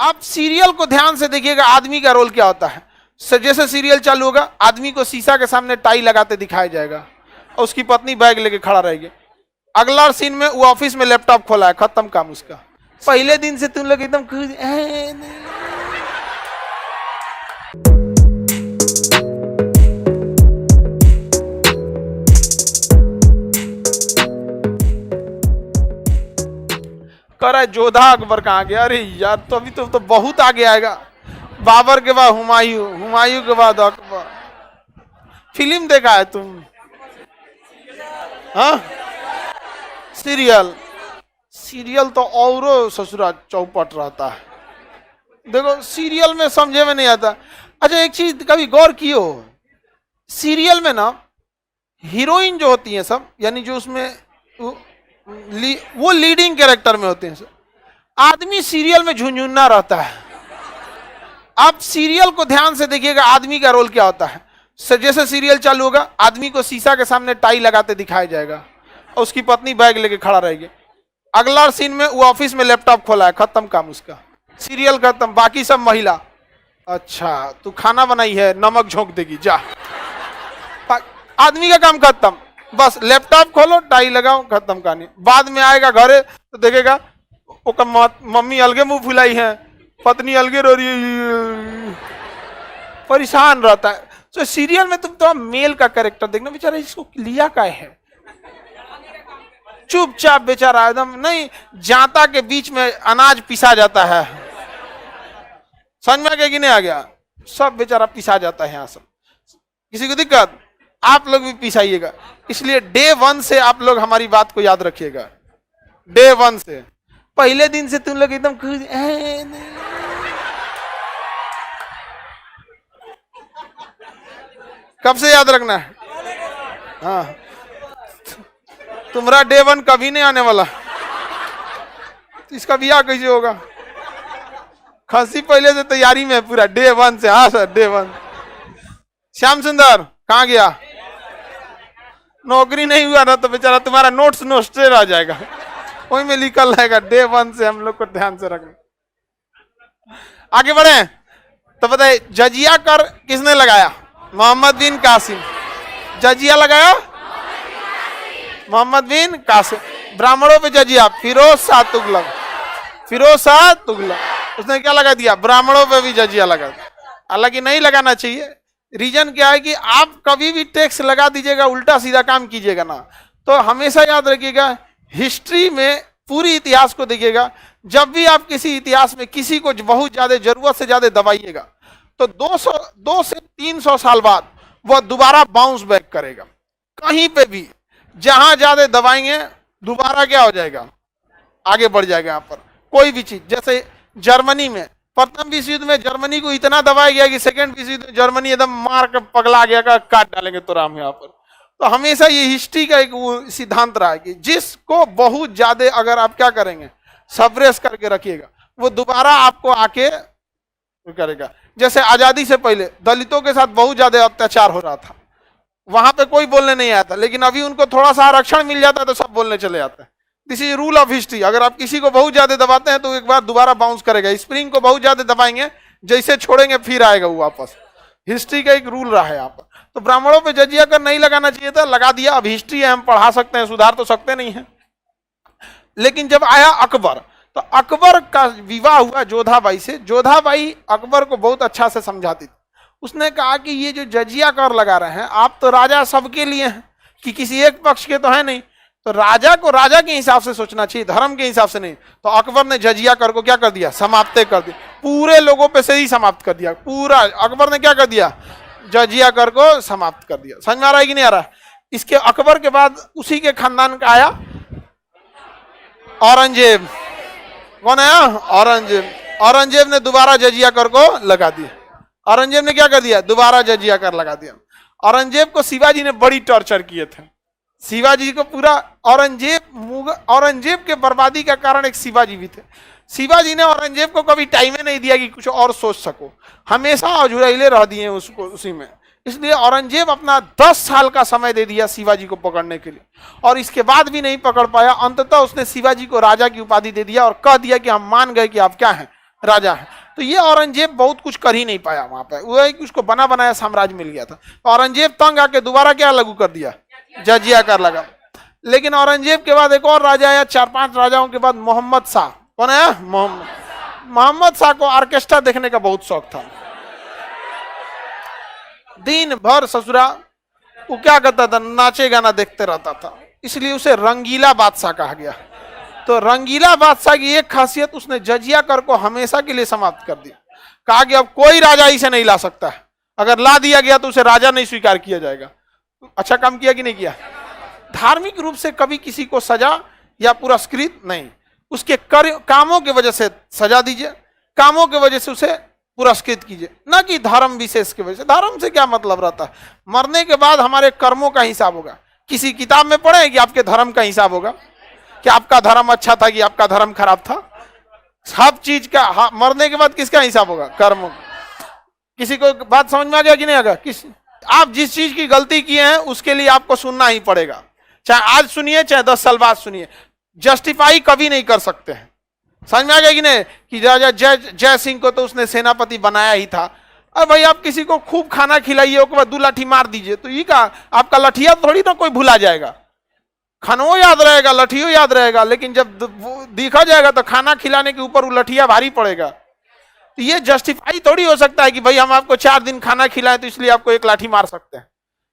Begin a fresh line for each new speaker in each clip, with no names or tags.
आप सीरियल को ध्यान से देखिएगा, आदमी का रोल क्या होता है। जैसे सीरियल चालू होगा, आदमी को शीशा के सामने टाई लगाते दिखाया जाएगा और उसकी पत्नी बैग लेके खड़ा रहेगी। अगला सीन में वो ऑफिस में लैपटॉप खोला है, खत्म काम उसका। पहले दिन से तुम लोग एकदम खुश कर रहा है जोधा अकबर कहाँ गया? अरे यार तो अभी तो बहुत आगे आएगा। बाबर के बाद हुमायूं, हुमायूं के बाद अकबर। फिल्म देखा है तुम? हाँ, सीरियल। सीरियल तो और ससुरा चौपट रहता है। देखो सीरियल में समझे में नहीं आता। अच्छा एक चीज कभी गौर कियो, सीरियल में ना हीरोइन जो होती है सब, यानी जो उसमें वो लीडिंग कैरेक्टर में होते हैं सब। आदमी सीरियल में झुंझुन्ना रहता है। आप सीरियल को ध्यान से देखिएगा, आदमी का रोल क्या होता है। जैसे सीरियल चालू होगा, आदमी को शीशा के सामने टाई लगाते दिखाया जाएगा और उसकी पत्नी बैग लेके खड़ा रहेगी। अगला सीन में वो ऑफिस में लैपटॉप खोला है, खत्म काम उसका। सीरियल खत्म, बाकी सब महिला। अच्छा तू खाना बनाई है, नमक झोंक देगी जा। आदमी का काम खत्म, बस लैपटॉप खोलो, टाई लगाओ, खत्म कहानी। बाद में आएगा घरे तो देखेगा मम्मी अलगे मुंह फुलाई है, पत्नी अलगे रो रही है, परेशान रहता है। तो सीरियल में तुम तो मेल का कैरेक्टर देखना, बेचारा इसको लिया क्या है, चुपचाप बेचारा एकदम नहीं, जाता के बीच में अनाज पिसा जाता है। समझ में आ गया कि नहीं आ गया? सब बेचारा पिसा जाता है यहाँ सब। किसी को दिक्कत? आप लोग भी पिसाइएगा। इसलिए डे 1 से आप लोग हमारी बात को याद रखिएगा। डे 1 से, पहले दिन से तुम लोग एकदम खुश कब से याद रखना है? हाँ, तुम्हारा डे 1 कभी नहीं आने वाला। इसका ब्याह कैसे होगा? खसी पहले से तैयारी में है पूरा, डे 1 से। हाँ सर, डे 1। श्याम सुंदर कहाँ गया? नौकरी नहीं हुआ ना तो बेचारा तुम्हारा नोट्स नोस्टे रह जाएगा, वही में निकल रहेगा। डे 1 से हम लोग को ध्यान से रखना। आगे बढ़े तो बताइए, जजिया कर किसने लगाया? मोहम्मद बिन कासिम। जजिया लगाया मोहम्मद बिन कासिम। ब्राह्मणों पे जजिया फिरोज शाह तुगलक। फिरोज शाह तुगलक उसने क्या लगा दिया? ब्राह्मणों पे भी जजिया लगा दिया। हालांकि नहीं लगाना चाहिए। रीजन क्या है कि आप कभी भी टैक्स लगा दीजिएगा, उल्टा सीधा काम कीजिएगा ना, तो हमेशा याद रखिएगा, हिस्ट्री में पूरी इतिहास को देखिएगा, जब भी आप किसी इतिहास में किसी को बहुत ज्यादा जरूरत से ज्यादा दबाइएगा तो 200 से 300 साल बाद वह दोबारा बाउंस बैक करेगा। कहीं पे भी जहां ज्यादा दबाएंगे दोबारा क्या हो जाएगा? आगे बढ़ जाएगा। यहाँ पर कोई भी चीज, जैसे जर्मनी में प्रथम विश्व युद्ध में जर्मनी को इतना दबाया गया कि सेकेंड विश्व युद्ध में जर्मनी एकदम मार कर पगला गया, का काट डालेंगे तो राम यहाँ पर। तो हमेशा ये हिस्ट्री का एक वो सिद्धांत रहा है कि जिसको बहुत ज्यादा अगर आप क्या करेंगे, सप्रेस करके रखिएगा, वो दोबारा आपको आके करेगा। जैसे आजादी से पहले दलितों के साथ बहुत ज्यादा अत्याचार हो रहा था, वहां पे कोई बोलने नहीं आया था, लेकिन अभी उनको थोड़ा सा आरक्षण मिल जाता है तो सब बोलने चले जाते हैं। This is rule of history. अगर आप किसी को बहुत ज्यादा दबाते हैं तो एक बार दोबारा बाउंस करेगा। स्प्रिंग को बहुत ज्यादा दबाएंगे, जैसे छोड़ेंगे फिर आएगा वो वापस। हिस्ट्री का एक रूल रहा है यहाँ पर। तो ब्राह्मणों पे जजिया कर नहीं लगाना चाहिए था, लगा दिया। अब हिस्ट्री है, हम पढ़ा सकते हैं, सुधार तो सकते नहीं है। लेकिन जब आया अकबर, तो अकबर का विवाह हुआ जोधाबाई से। जोधाबाई अकबर को बहुत अच्छा से समझाती थी। उसने कहा कि ये जो जजिया कर लगा रहे हैं आप, तो राजा सबके लिए हैं, कि किसी एक पक्ष के तो है नहीं। तो राजा को राजा के हिसाब से सोचना चाहिए, धर्म के हिसाब से नहीं। तो अकबर ने जजिया कर को क्या कर दिया? समाप्त कर दिया। पूरे लोगों पे से ही समाप्त कर दिया। पूरा अकबर ने क्या कर दिया? जजिया कर को समाप्त कर दिया। समझ में आ रहा है कि नहीं आ रहा? इसके अकबर के बाद उसी के खानदान का आया औरंगजेब। कौन आया? औरंगजेब। औरंगजेब ने दोबारा जजिया कर को लगा दिया। औरंगजेब ने क्या कर दिया? दोबारा जजिया कर लगा दिया। औरंगजेब को शिवाजी ने बड़ी टॉर्चर किए थे। शिवाजी को पूरा औरंगजेब के बर्बादी का कारण एक शिवाजी भी थे। शिवाजी ने औरंगजेब को कभी टाइम नहीं दिया कि कुछ और सोच सको, हमेशा अझुरैले रह दिए उसको उसी में। इसलिए औरंगजेब अपना 10 साल का समय दे दिया शिवाजी को पकड़ने के लिए, और इसके बाद भी नहीं पकड़ पाया। अंततः उसने शिवाजी को राजा की उपाधि दे दिया और कह दिया कि हम मान गए कि आप क्या हैं, राजा है। तो ये औरंगजेब बहुत कुछ कर ही नहीं पाया वहां पे, वो है कि उसको बना बनाया साम्राज्य मिल गया था। औरंगजेब तंग आके दोबारा क्या लागू कर दिया, जजिया कर लगा। लेकिन औरंगजेब के बाद एक और राजा आया, 4-5 राजाओं के बाद मोहम्मद शाह। कौन है? मोहम्मद शाह को ऑर्केस्ट्रा देखने का बहुत शौक था। दिन भर ससुरा वो क्या करता था, नाचे गाना देखते रहता था, इसलिए उसे रंगीला बादशाह कहा गया। तो रंगीला बादशाह की एक खासियत, उसने जजिया कर को हमेशा के लिए समाप्त कर दिया। कहा कि अब कोई राजा इसे नहीं ला सकता है, अगर ला दिया गया तो उसे राजा नहीं स्वीकार किया जाएगा। अच्छा काम किया कि नहीं किया? धार्मिक रूप से कभी किसी को सजा या पुरस्कृत नहीं, उसके कामों की वजह से सजा दीजिए, कामों की वजह से उसे पुरस्कृत कीजिए, ना कि धर्म विशेष की वजह से। धर्म से क्या मतलब रहता है? मरने के बाद हमारे कर्मों का हिसाब होगा। किसी किताब में पढ़े कि आपके धर्म का हिसाब होगा, कि आपका धर्म अच्छा था कि आपका धर्म खराब था? सब चीज का मरने के बाद किसका हिसाब होगा? कर्म। किसी को बात समझ में आ गया कि नहीं आगा? आप जिस चीज की गलती किए हैं उसके लिए आपको सुनना ही पड़ेगा, चाहे आज सुनिए चाहे 10 साल बाद सुनिए। जस्टिफाई कभी नहीं कर सकते हैं। समझ में आ गया कि नहीं? कि राजा जय सिंह को तो उसने सेनापति बनाया ही था। अरे भाई आप किसी को खूब खाना खिलाइए, उसके बाद 2 लाठी मार दीजिए, तो ये का आपका लठिया थोड़ी ना कोई भुला जाएगा। खानो याद रहेगा, लठियो याद रहेगा, लेकिन जब देखा जाएगा तो खाना खिलाने के ऊपर वो लठिया भारी पड़ेगा। तो ये जस्टिफाई थोड़ी हो सकता है कि भाई हम आपको 4 दिन खाना खिलाएं तो इसलिए आपको 1 लाठी मार सकते हैं।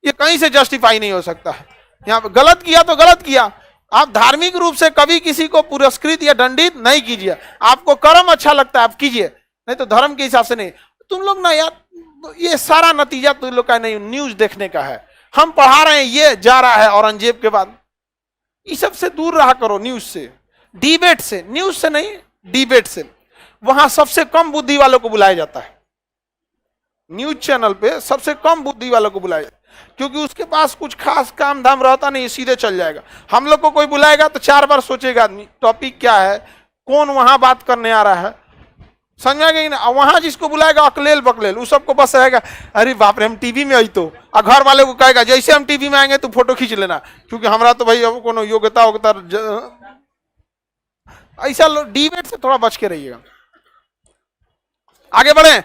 ये कहीं से जस्टिफाई नहीं हो सकता है। यहाँ पे गलत किया तो गलत किया। आप धार्मिक रूप से कभी किसी को पुरस्कृत या दंडित नहीं कीजिए। आपको कर्म अच्छा लगता है आप कीजिए, नहीं तो धर्म के हिसाब से नहीं। तुम लोग ना यार, ये सारा नतीजा तुम लोग का नहीं, न्यूज देखने का है। हम पढ़ा रहे हैं, ये जा रहा है औरंगजेब के बाद। इस सब से दूर रहा करो, न्यूज से, डिबेट से, न्यूज से नहीं, डिबेट से। वहां सबसे कम बुद्धि वालों को बुलाया जाता है। न्यूज चैनल पे सबसे कम बुद्धि वालों को बुलाया, क्योंकि उसके पास कुछ खास काम धाम रहता नहीं, सीधे चल जाएगा। हम लोग को कोई बुलाएगा तो 4 बार सोचेगा आदमी, टॉपिक क्या है, कौन वहां बात करने आ रहा है, समझ में आ गई ना? वहां जिसको बुलाएगा अकलेल बकलेल, उस सबको बस रहेगा अरे बाप रे हम टीवी में आई तो, और घर वाले को कहेगा जैसे हम टीवी में आएंगे तो फोटो खींच लेना, क्योंकि हमारा तो भाई अब कोनो योग्यता ऐसा डिबेट से थोड़ा बच के रहिएगा। आगे बढ़े।